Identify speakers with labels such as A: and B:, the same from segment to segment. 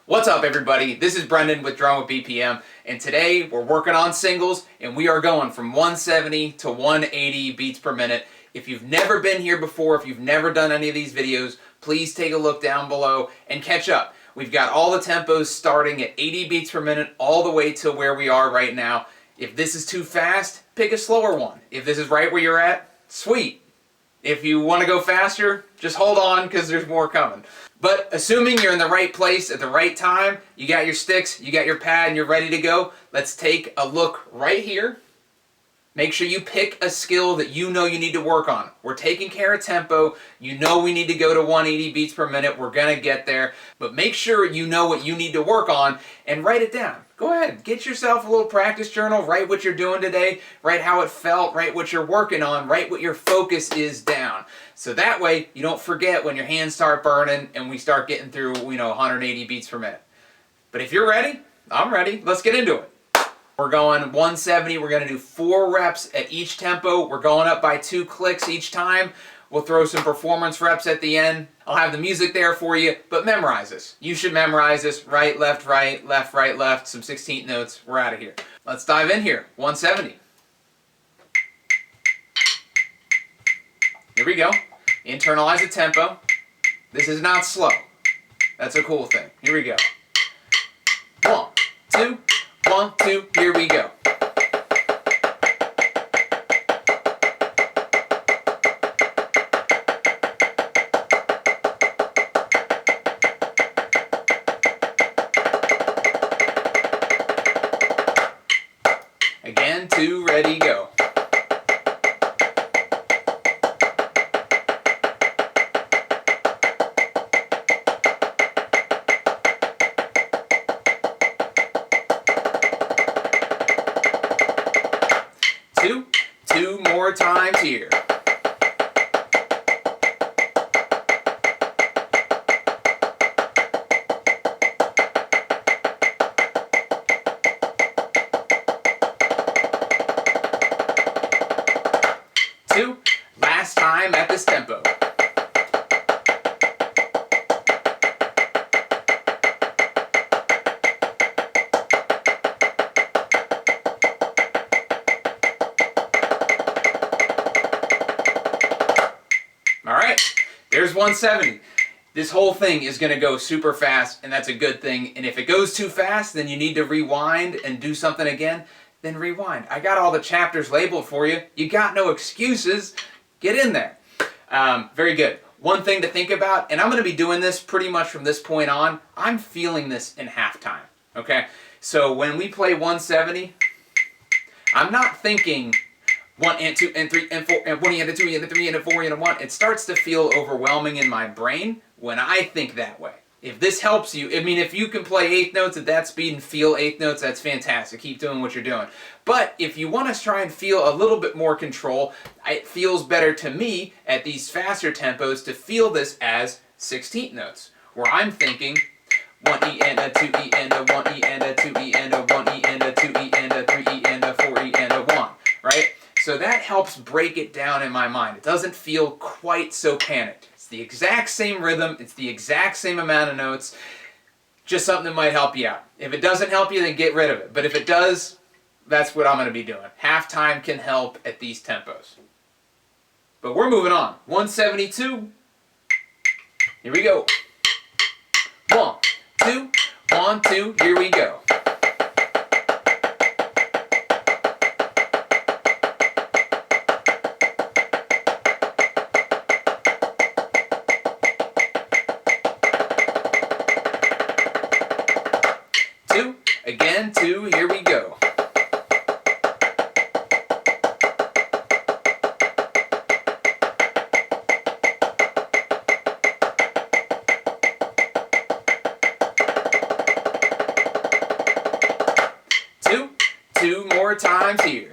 A: What's up, everybody? This is Brendan with Drum with BPM, and today we're working on singles, and we are going from 170 to 180 beats per minute. If you've never been here before, if you've never done any of these videos, please take a look down below and catch up. We've got all the tempos starting at 80 beats per minute all the way to where we are right now. If this is too fast, pick a slower one. If this is right where you're at, sweet. If you want to go faster, just hold on because there's more coming. But assuming you're in the right place at the right time, you got your sticks, you got your pad, and you're ready to go, let's take a look right here. Make sure you pick a skill that you know you need to work on. We're taking care of tempo. You know we need to go to 180 beats per minute. We're going to get there. But make sure you know what you need to work on and write it down. Go ahead. Get yourself a little practice journal. Write what you're doing today. Write how it felt. Write what you're working on. Write what your focus is down. So that way you don't forget when your hands start burning and we start getting through, 180 beats per minute. But if you're ready, I'm ready. Let's get into it. We're going 170. We're going to do 4 reps at each tempo. We're going up by 2 clicks each time. We'll throw some performance reps at the end. I'll have the music there for you, but memorize this. You should memorize this. Right, left, right, left, some 16th notes. We're out of here. Let's dive in here. 170. Here we go. Internalize the tempo. This is not slow. That's a cool thing. Here we go. 1, 2, 1, 2, here we go. Again, 2, ready, go. Two more times here. Two, last time at this tempo. Alright, there's 170. This whole thing is going to go super fast, and that's a good thing. And if it goes too fast, then you need to rewind and do something again, then rewind. I got all the chapters labeled for you. You got no excuses. Get in there. Very good. One thing to think about, and I'm going to be doing this pretty much from this point on, I'm feeling this in halftime. Okay? So when we play 170, I'm not thinking 1 and 2 and 3 and 4 and 1 and 2 and 3 and 4 and 1. It starts to feel overwhelming in my brain when I think that way. If this helps you, if you can play 8th notes at that speed and feel 8th notes, that's fantastic. Keep doing what you're doing. But if you want to try and feel a little bit more control, it feels better to me at these faster tempos to feel this as 16th notes, where I'm thinking 1 E and a 2 E and a 1 E and a 2 E and a 1 E and a 2 E and a 3 E and a 4 E and a 1, right? So that helps break it down in my mind. It doesn't feel quite so panicked. It's the exact same rhythm. It's the exact same amount of notes. Just something that might help you out. If it doesn't help you, then get rid of it. But if it does, that's what I'm going to be doing. Halftime can help at these tempos. But we're moving on. 172. Here we go. 1, 2, 1, 2. Here we go. Again, 2, here we go. Two more times here.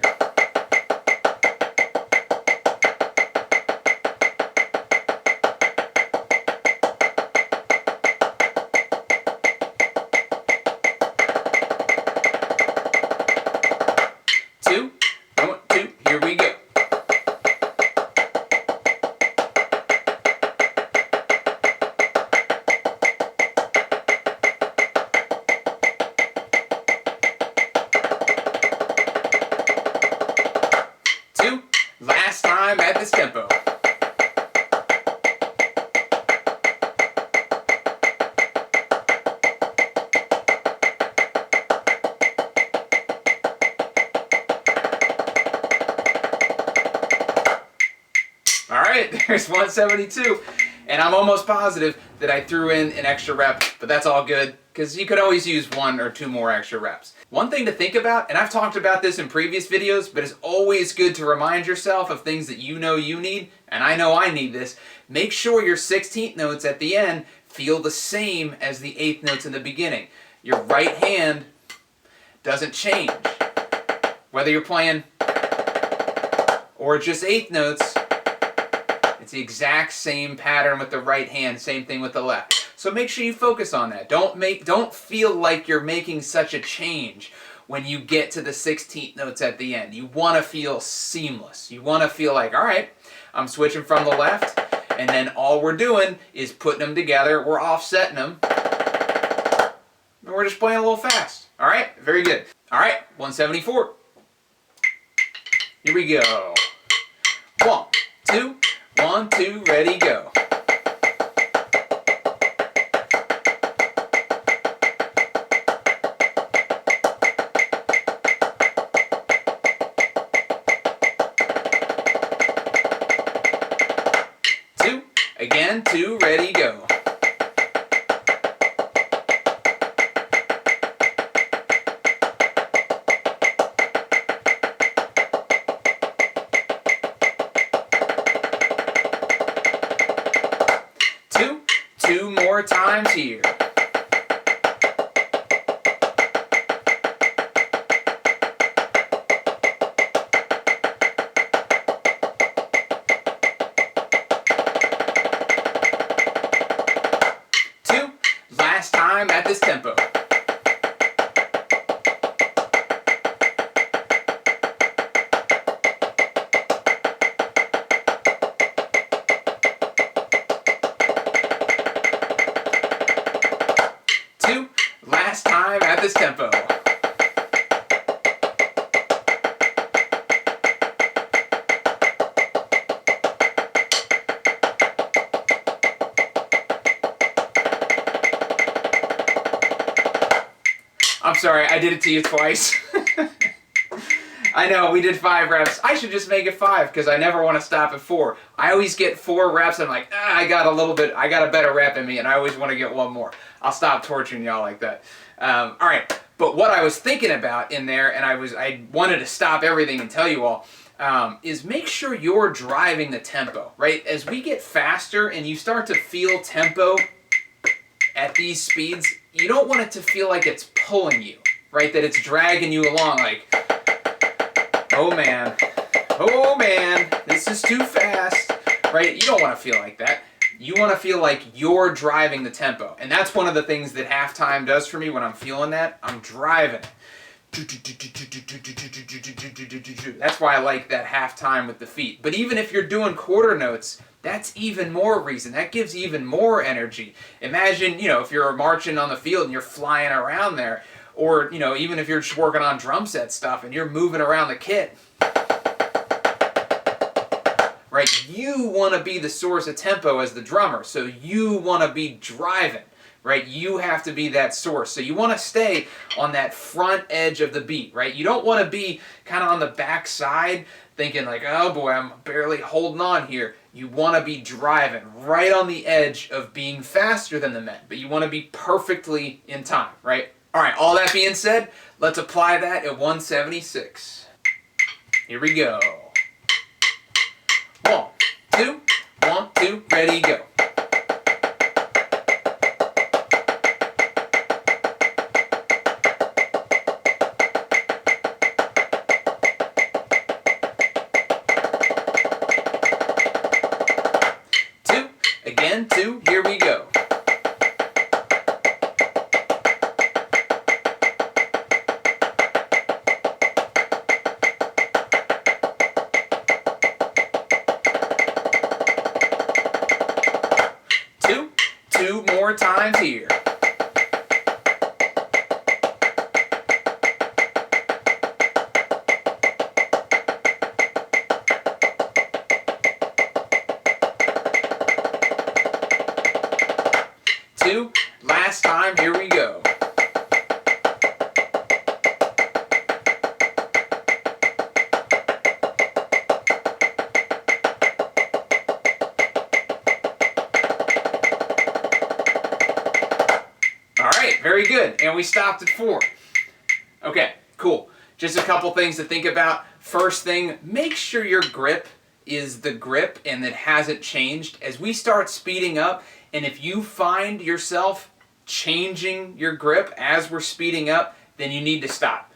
A: Here we go. time at this tempo. All right, there's 172. And I'm almost positive that I threw in an extra rep, but that's all good because you could always use 1 or 2 more extra reps. One thing to think about, and I've talked about this in previous videos, but it's always good to remind yourself of things that you know you need, and I know I need this. Make sure your 16th notes at the end feel the same as the 8th notes in the beginning. Your right hand doesn't change. Whether you're playing or just 8th notes, it's the exact same pattern with the right hand, same thing with the left. So make sure you focus on that. Don't feel like you're making such a change when you get to the 16th notes at the end. You want to feel seamless. You want to feel like, all right, I'm switching from the left, and then all we're doing is putting them together. We're offsetting them, and we're just playing a little fast. All right, very good. All right, 174. Here we go. 1, 2, 1, 2, ready, go. Two, again, 2, ready, go. Two more times here. Two, last time at this tempo. Last time at this tempo. I'm sorry, I did it to you twice. I know, we did 5 reps. I should just make it 5 because I never want to stop at 4. I always get 4 reps and I'm like, I got a better rep in me and I always want to get 1 more. I'll stop torturing y'all like that. All right, but what I was thinking about in there, and I wanted to stop everything and tell you all, is make sure you're driving the tempo, right? As we get faster and you start to feel tempo at these speeds, you don't want it to feel like it's pulling you, right? That it's dragging you along like, oh man, this is too fast, right? You don't want to feel like that. You want to feel like you're driving the tempo. And that's one of the things that halftime does for me when I'm feeling that. I'm driving. That's why I like that halftime with the feet. But even if you're doing quarter notes, that's even more reason. That gives even more energy. Imagine, if you're marching on the field and you're flying around there, or, even if you're just working on drum set stuff and you're moving around the kit, right? You want to be the source of tempo as the drummer, so you want to be driving, right? You have to be that source. So you want to stay on that front edge of the beat, right? You don't want to be kind of on the back side thinking like, oh boy, I'm barely holding on here. You want to be driving right on the edge of being faster than the men, but you want to be perfectly in time, right? All right, all that being said, let's apply that at 176. Here we go. 1, 2, 1, 2, ready, go. Again, 2, here we go. Two more times here. Last time, here we go. All right, very good. And we stopped at 4. Okay, cool. Just a couple things to think about. First thing, make sure your grip is the grip and that hasn't changed. As we start speeding up, and if you find yourself changing your grip as we're speeding up, then you need to stop.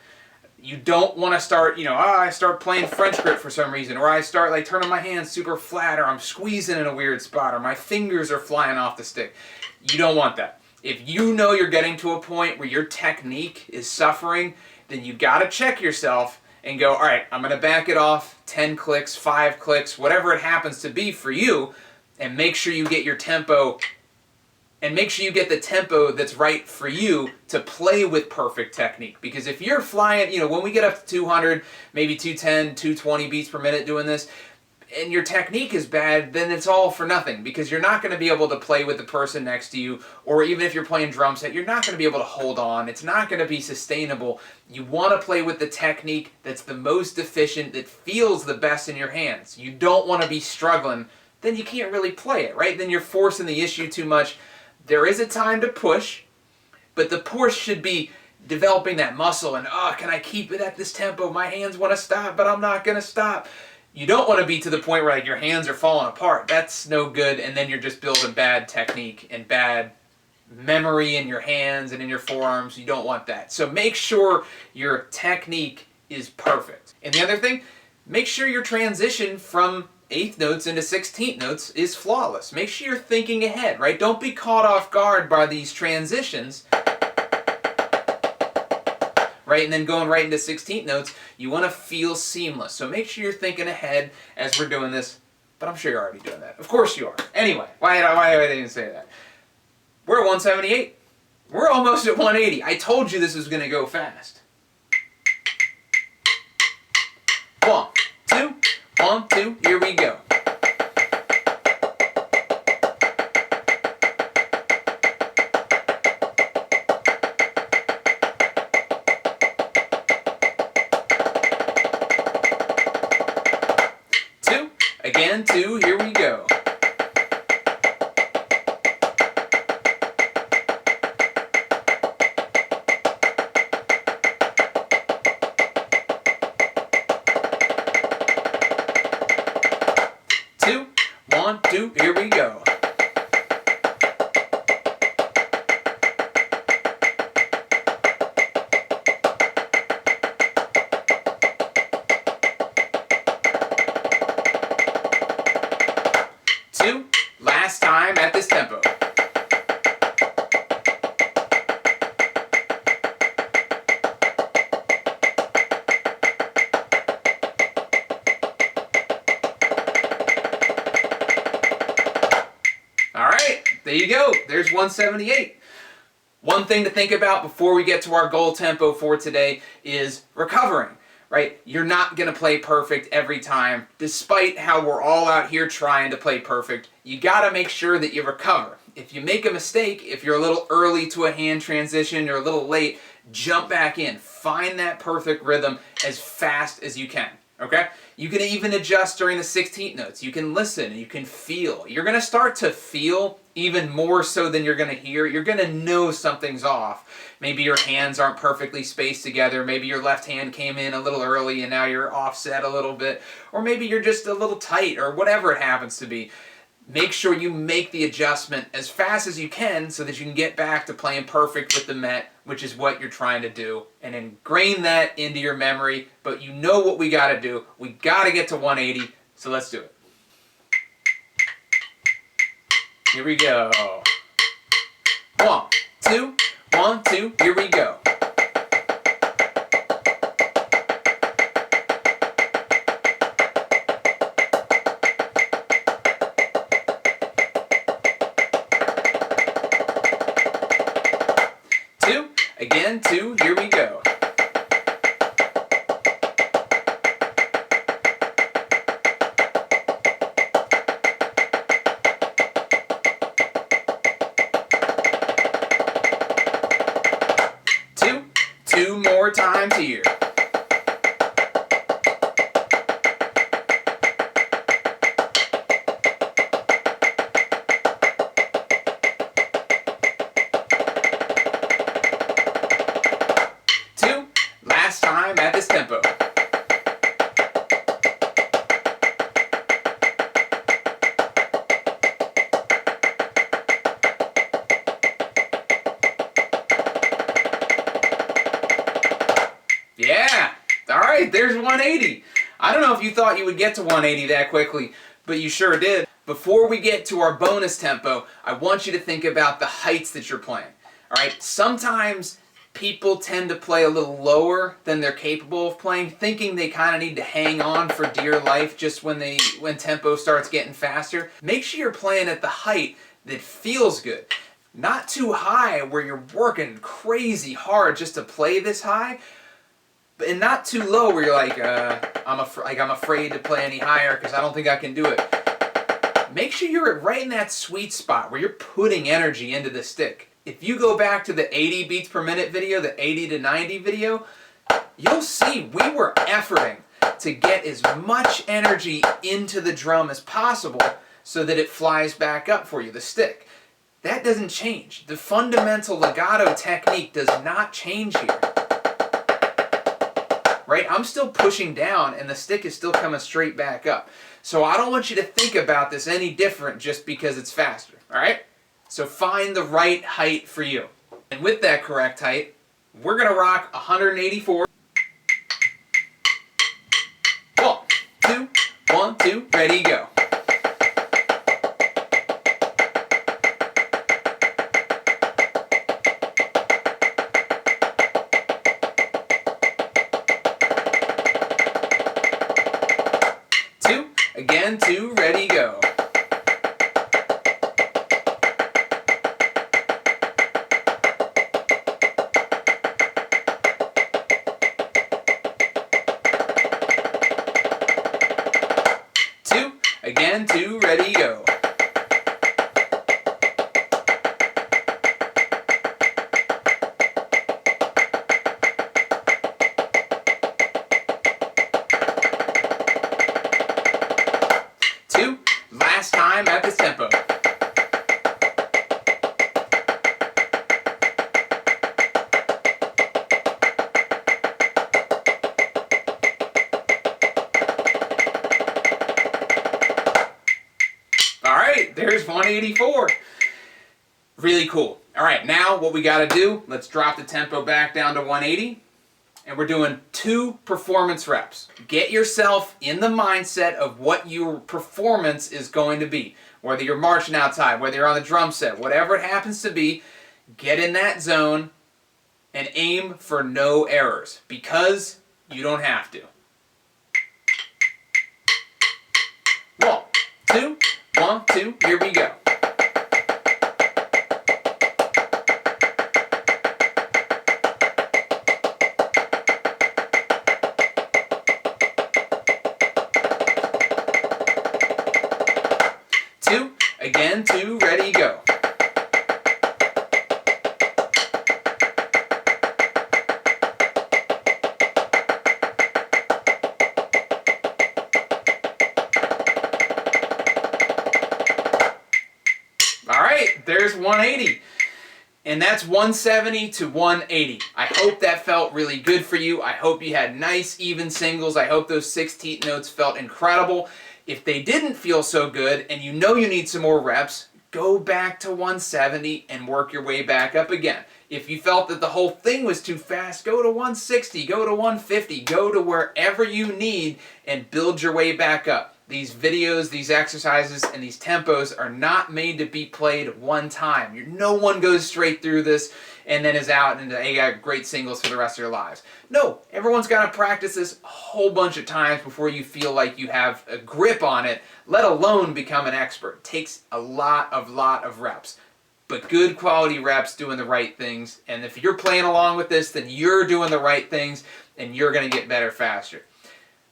A: You don't want to start, I start playing French grip for some reason, or I start like turning my hands super flat, or I'm squeezing in a weird spot, or my fingers are flying off the stick. You don't want that. If you know you're getting to a point where your technique is suffering, then you got to check yourself and go, all right, I'm going to back it off 10 clicks, 5 clicks, whatever it happens to be for you, and make sure you get your tempo, and make sure you get the tempo that's right for you to play with perfect technique. Because if you're flying, when we get up to 200, maybe 210, 220 beats per minute doing this, and your technique is bad, then it's all for nothing, because you're not going to be able to play with the person next to you, or even if you're playing drum set, you're not going to be able to hold on. It's not going to be sustainable. You want to play with the technique that's the most efficient, that feels the best in your hands. You don't want to be struggling. Then you can't really play it, right? Then you're forcing the issue too much. There is a time to push, but the push should be developing that muscle and, can I keep it at this tempo? My hands want to stop, but I'm not going to stop. You don't want to be to the point where your hands are falling apart. That's no good, and then you're just building bad technique and bad memory in your hands and in your forearms. You don't want that. So make sure your technique is perfect. And the other thing, make sure your transition from 8th notes into 16th notes is flawless. Make sure you're thinking ahead, right? Don't be caught off guard by these transitions, right? And then going right into 16th notes, you want to feel seamless. So make sure you're thinking ahead as we're doing this, but I'm sure you're already doing that. Of course you are. Anyway, why did I even say that? We're at 178. We're almost at 180. I told you this was going to go fast. 1, 2, 1, 2, here we go. Again, 2, here we go. Two, 1, 2, here we go. Last time at this tempo. All right, there you go. There's 178. One thing to think about before we get to our goal tempo for today is recovering. Right? You're not going to play perfect every time, despite how we're all out here trying to play perfect. You got to make sure that you recover. If you make a mistake, if you're a little early to a hand transition, you're a little late, jump back in. Find that perfect rhythm as fast as you can. Okay? You can even adjust during the 16th notes. You can listen, you can feel. You're going to start to feel even more so than you're going to hear. You're going to know something's off. Maybe your hands aren't perfectly spaced together. Maybe your left hand came in a little early and now you're offset a little bit. Or maybe you're just a little tight, or whatever it happens to be. Make sure you make the adjustment as fast as you can so that you can get back to playing perfect with the Met, which is what you're trying to do, and ingrain that into your memory. But you know what we got to do. We got to get to 180, so let's do it. Here we go. 1, 2, 1, 2, here we go. Again, 2, here we go. 2 more times here. Last time at this tempo. Yeah, all right, there's 180. I don't know if you thought you would get to 180 that quickly, but you sure did. Before we get to our bonus tempo, I want you to think about the heights that you're playing. All right, sometimes people tend to play a little lower than they're capable of playing, thinking they kind of need to hang on for dear life just when tempo starts getting faster. Make sure you're playing at the height that feels good. Not too high where you're working crazy hard just to play this high, and not too low where you're like, I'm afraid to play any higher because I don't think I can do it. Make sure you're right in that sweet spot where you're putting energy into the stick. If you go back to the 80 beats per minute video, the 80 to 90 video, you'll see we were efforting to get as much energy into the drum as possible so that it flies back up for you, the stick. That doesn't change. The fundamental legato technique does not change here. Right? I'm still pushing down and the stick is still coming straight back up. So I don't want you to think about this any different just because it's faster. All right? So find the right height for you. And with that correct height, we're going to rock 184. 1, 2, 1, 2, ready, go. Again, 2, ready, go. Again, 2, ready, go. Last time at this tempo. All right, there's 184. Really cool. All right, now what we got to do, let's drop the tempo back down to 180. And we're doing 2 performance reps. Get yourself in the mindset of what your performance is going to be. Whether you're marching outside, whether you're on the drum set, whatever it happens to be, get in that zone and aim for no errors because you don't have to. 1, 2, 1, 2, here we go. Again, 2, ready, go. All right, there's 180. And that's 170 to 180. I hope that felt really good for you. I hope you had nice, even singles. I hope those 16th notes felt incredible. If they didn't feel so good and you know you need some more reps, go back to 170 and work your way back up again. If you felt that the whole thing was too fast, go to 160, go to 150, go to wherever you need and build your way back up. These videos, these exercises, and these tempos are not made to be played one time. No one goes straight through this and then is out and they got great singles for the rest of their lives. No, everyone's got to practice this a whole bunch of times before you feel like you have a grip on it, let alone become an expert. It takes a lot of reps. But good quality reps doing the right things. And if you're playing along with this, then you're doing the right things and you're going to get better faster.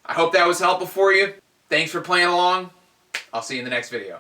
A: I hope that was helpful for you. Thanks for playing along. I'll see you in the next video.